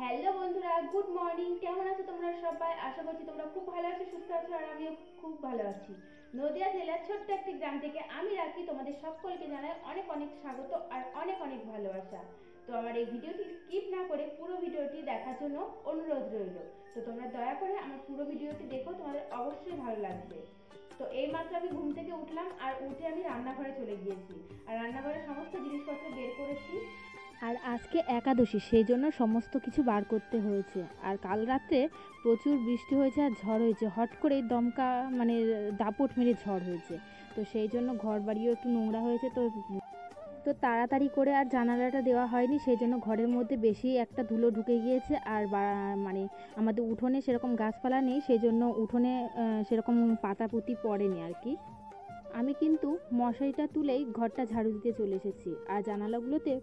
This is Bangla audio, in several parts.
হ্যালো বন্ধুরা, গুড মর্নিং। কেমন আছো তোমরা সবাই? আশা করছি তোমরা খুব ভালো আছো, সুস্থ আছো, আর আমিও খুব ভালো আছি। নদিয়া জেলার ছোট্ট একটি গ্রাম থেকে আমি রাখি তোমাদের সকলকে জানাই অনেক অনেক স্বাগত আর অনেক অনেক ভালোবাসা। তো আমার এই ভিডিওটি স্কিপ না করে পুরো ভিডিওটি দেখার জন্য অনুরোধ রইল। তো তোমরা দয়া করে আমার পুরো ভিডিওটি দেখো, তোমাদের অবশ্যই ভালো লাগবে। তো এইমাত্র আমি ঘুম থেকে উঠলাম, আর উঠে আমি রান্নাঘরে চলে গিয়েছি, আর রান্নাঘরের সমস্ত জিনিসপত্র বের করেছি। আর আজকে একাদশী, সেই জন্য সমস্ত কিছু বার করতে হয়েছে। আর কাল রাত্রে প্রচুর বৃষ্টি হয়েছে আর ঝড় হয়েছে, হট করে দমকা মানে দাপট মেরে ঝড় হয়েছে। তো সেই জন্য ঘর বাড়িও একটু নোংরা হয়েছে। তো তাড়াতাড়ি করে আর জানালাটা দেওয়া হয়নি, সেই জন্য ঘরের মধ্যে বেশি একটা ধুলো ঢুকে গিয়েছে। আর মানে আমাদের উঠোনে সেরকম গাছপালা নেই, সেই জন্য উঠোনে সেরকম পাতাপুতি পড়েনি আর কি। আমি কিন্তু মশারিটা তুলেই ঘরটা ঝাড়ু দিতে চলে এসেছি। আর জানালাগুলোতে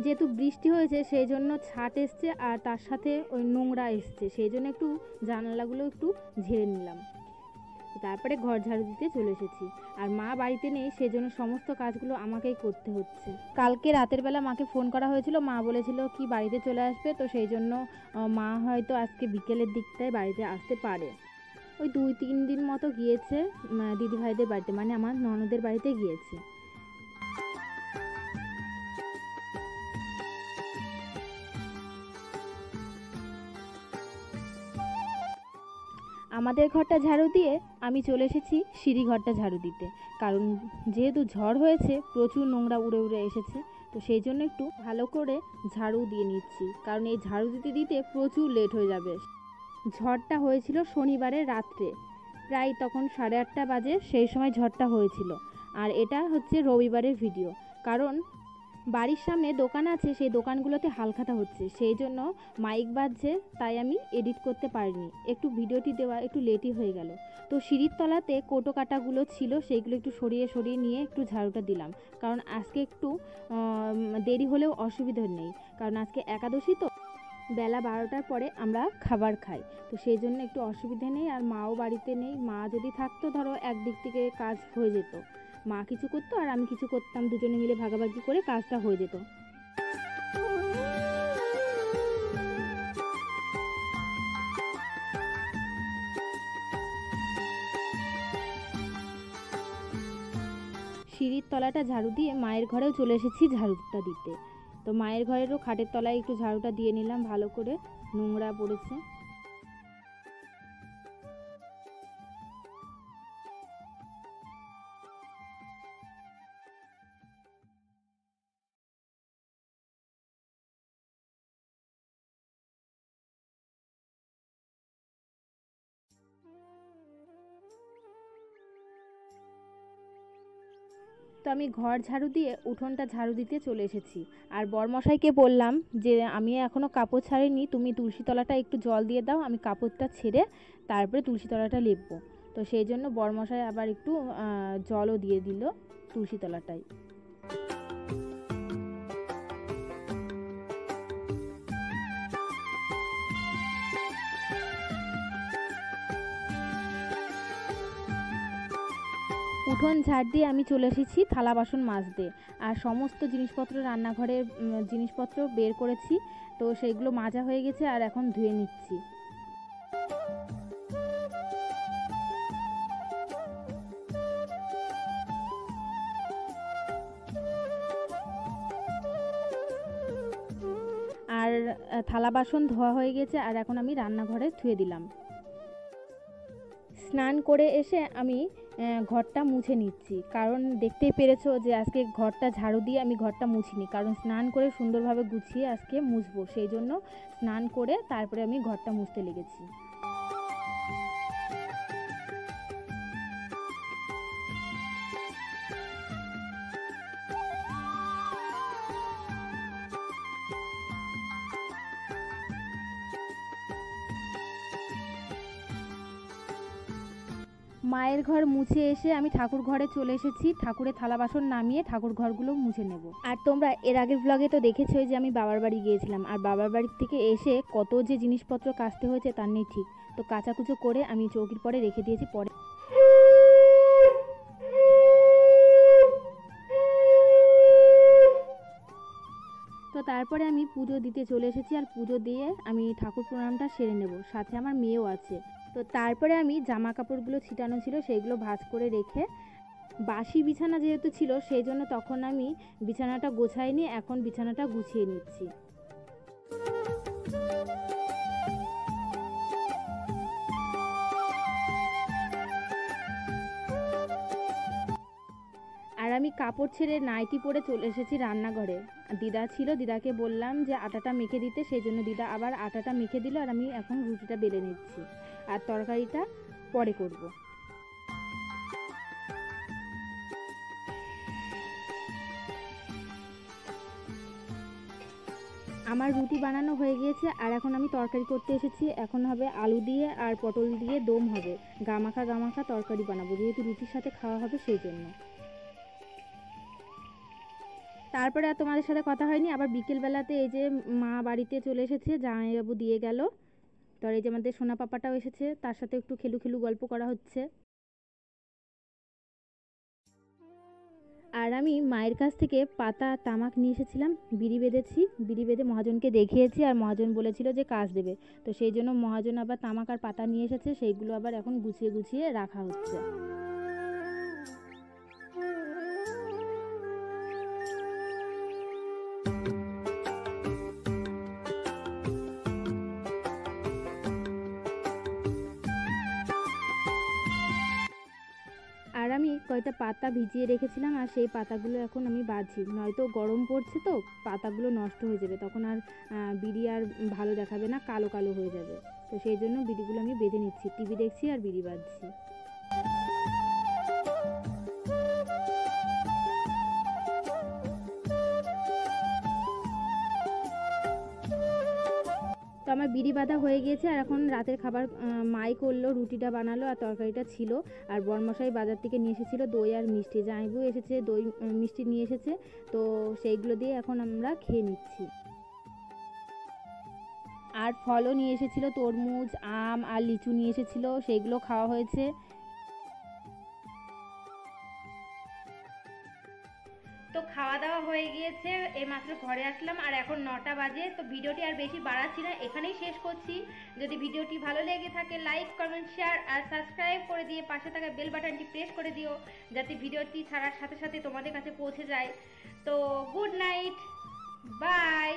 যেহেতু বৃষ্টি হয়েছে সেই জন্য ছাট এসছে, আর তার সাথে ওই নোংরা এসছে, সেই জন্য একটু জানালাগুলো একটু ঝেড়ে নিলাম। তারপরে ঘর ঝাড়ু দিতে চলে এসেছি। আর মা বাড়িতে নেই, সেই জন্য সমস্ত কাজগুলো আমাকেই করতে হচ্ছে। কালকে রাতের বেলা মাকে ফোন করা হয়েছিল, মা বলেছিল কি বাড়িতে চলে আসবে, তো সেই জন্য মা হয়তো আজকে বিকেলের দিকটায় বাড়িতে আসতে পারে। ওই 2-3 দিন মতো গিয়েছে দিদিভাইদের বাড়িতে, মানে আমার ননদের বাড়িতে গিয়েছে। আমাদের ঘরটা ঝাড়ু দিয়ে আমি চলে এসেছি সিঁড়ি ঘরটা ঝাড়ু দিতে, কারণ যেহেতু ঝড় হয়েছে প্রচুর নোংরা উড়ে উড়ে এসেছে। তো সেই জন্য একটু ভালো করে ঝাড়ু দিয়ে নিচ্ছি, কারণ এই ঝাড়ু দিতে দিতে প্রচুর লেট হয়ে যাবে। ঝড়টা হয়েছিল শনিবারের রাত্রে, প্রায় তখন 8:30 বাজে, সেই সময় ঝড়টা হয়েছিল। আর এটা হচ্ছে রবিবারের ভিডিও, কারণ বাড়ির সামনে দোকান আছে, সেই দোকানগুলোতে হালখাতা হচ্ছে, সেই জন্য মাইক বাজছে, তাই আমি এডিট করতে পারিনি। একটু ভিডিওটি দেওয়া একটু লেটই হয়ে গেল। তো সিঁড়ির তলাতে কোটো কাটাগুলো ছিল, সেইগুলো একটু সরিয়ে সরিয়ে নিয়ে একটু ঝাড়ুটা দিলাম, কারণ আজকে একটু দেরি হলেও অসুবিধা নেই, কারণ আজকে একাদশী, তো বেলা 12টার পরে আমরা খাবার খাই। তো সেই জন্য একটু অসুবিধা নেই, আর মাও বাড়িতে নেই। মা যদি থাকতো ধরো একদিক থেকে কাজ হয়ে যেত, মা কিছু করতো আর আমি কিছু করতাম, দুজনে মিলে ভাগাভাগি করে কাজটা হয়ে যেত। সিঁড়ির তলাটা ঝাড়ু দিয়ে মায়ের ঘরেও চলে এসেছি ঝাড়ুটা দিতে। তো মায়ের ঘরেরও খাটের তলায় একটু ঝাড়ুটা দিয়ে নিলাম, ভালো করে নোংরা পড়েছে। তো আমি ঘর ঝাড়ু দিয়ে উঠোনটা ঝাড়ু দিতে চলে এসেছি। আর বরমশাইকে বললাম যে আমি এখনও কাপড় ছাড়িনি, তুমি তুলসীতলাটা একটু জল দিয়ে দাও, আমি কাপড়টা ছেড়ে তারপরে তুলসীতলাটা লেপবো। তো সেই জন্য বরমশাই আবার একটু জলও দিয়ে দিল তুলসীতলাটায়। উঠোন ঝাড় দিয়ে আমি চলে এসেছি থালা বাসন মাজতে। আর সমস্ত জিনিসপত্র রান্নাঘরের জিনিসপত্র বের করেছি, তো সেইগুলো মাজা হয়ে গেছে, আর এখন ধুয়ে নিচ্ছি। আর থালা বাসন ধোয়া হয়ে গেছে, আর এখন আমি রান্নাঘরে ধুয়ে দিলাম। স্নান করে এসে আমি ঘরটা মুছে নিচ্ছি, কারণ দেখতেই পেরেছো যে আজকে ঘরটা ঝাড়ু দিয়ে আমি ঘরটা মুছিনি, কারণ স্নান করে সুন্দরভাবে গুছিয়ে আজকে মুছবো, সেই জন্য স্নান করে তারপরে আমি ঘরটা মুছতে লেগেছি। মায়ের ঘর মুছে এসে আমি ঠাকুর ঘরে চলে এসেছি, ঠাকুরের থালা বাসন নামিয়ে ঠাকুর ঘরগুলো মুছে নেব। আর তোমরা এর আগের ব্লগে তো দেখেছো যে আমি বাবার বাড়ি গিয়েছিলাম, আর বাবার বাড়ি থেকে এসে কত যে জিনিসপত্র কাচতে হয়েছে তার নেই ঠিক। তো কাচাকুচো করে আমি চৌকির পরে রেখে দিয়েছি। পরে তো তারপরে আমি পুজো দিতে চলে এসেছি, আর পুজো দিয়ে আমি ঠাকুর প্রণামটা সেরে নেব, সাথে আমার মেয়েও আছে। তো তারপরে আমি জামা কাপড়গুলো ছিটানো ছিল সেইগুলো ভাঁজ করে রেখে, বাসি বিছানা যেহেতু ছিল সেই জন্য তখন আমি বিছানাটা গোছাইনি, এখন বিছানাটা গুছিয়ে নিচ্ছি। আর আমি কাপড় ছেড়ে নাইটি পরে চলে এসেছি রান্নাঘরে। দিদা ছিল, দিদাকে বললাম যে আটাটা মেখে দিতে, সেই জন্য দিদা আবার আটাটা মেখে দিল, আর আমি এখন রুটিটা বেলে নিচ্ছি, আর তরকারিটা পরে করব। আমার রুটি বানানো হয়ে গিয়েছে, আর এখন আমি তরকারি করতে এসেছি। এখন হবে আলু দিয়ে আর পটল দিয়ে দম হবে, গামাখা গামাখা তরকারি বানাবো, যেহেতু রুটির সাথে খাওয়া হবে সেই জন্য। তারপরে আর তোমাদের সাথে কথা হয়নি। আবার বিকেলবেলাতে এই যে মা বাড়িতে চলে এসেছে, জামাইবাবু দিয়ে গেল। তো এই যে আমাদের সোনা পাপাটাও এসেছে, তার সাথে একটু খেলু খেলু গল্প করা হচ্ছে। আর আমি মায়ের কাছ থেকে পাতা তামাক নিয়ে এসেছিলাম, বিড়ি বেঁধেছি, বিড়ি বেঁধে মহাজনকে দেখিয়েছি, আর মহাজন বলেছিল যে কাজ দেবে। তো সেই জন্য মহাজন আবার তামাক আর পাতা নিয়ে এসেছে, সেইগুলো আবার এখন গুছিয়ে গুছিয়ে রাখা হচ্ছে। আর আমি কয়টা পাতা ভিজিয়ে রেখেছিলাম, আর সেই পাতাগুলো এখন আমি বাঁধছি, নয়তো গরম পড়ছে তো পাতাগুলো নষ্ট হয়ে যাবে, তখন আর বিড়ি আর ভালো দেখাবে না, কালো কালো হয়ে যাবে। তো সেই জন্য বিড়িগুলো আমি বেঁধে নিচ্ছি, টিভি দেখছি আর বিড়ি বাঁধছি। তো আমার বিড়ি বাঁধা হয়ে গিয়েছে, আর এখন রাতের খাবার মাই করলো, রুটিটা বানালো আর তরকারিটা ছিল। আর বরমশাই বাজার থেকে নিয়ে এসেছিল দই আর মিষ্টি, জামাইবু এসেছে দই মিষ্টি নিয়ে এসেছে, তো সেইগুলো দিয়ে এখন আমরা খেয়ে নিচ্ছি। আর ফলও নিয়ে এসেছিল, তরমুজ, আম আর লিচু নিয়ে এসেছিল, সেইগুলো খাওয়া হয়েছে। তো খাওয়া দাওয়া হয়ে গিয়েছে, এইমাত্র ঘরে আসলাম, আর এখন 9টা বাজে। তো ভিডিওটি আর বেশি বাড়াচ্ছি না, এখানেই শেষ করছি। যদি ভিডিওটি ভালো লেগে থাকে লাইক কমেন্ট শেয়ার আর সাবস্ক্রাইব করে দিয়ে পাশে থাকা বেল বাটনটি প্রেস করে দিও, যাতে ভিডিওটি ছাড়ার সাথে সাথে তোমাদের কাছে পৌঁছে যায়। তো গুড নাইট, বাই।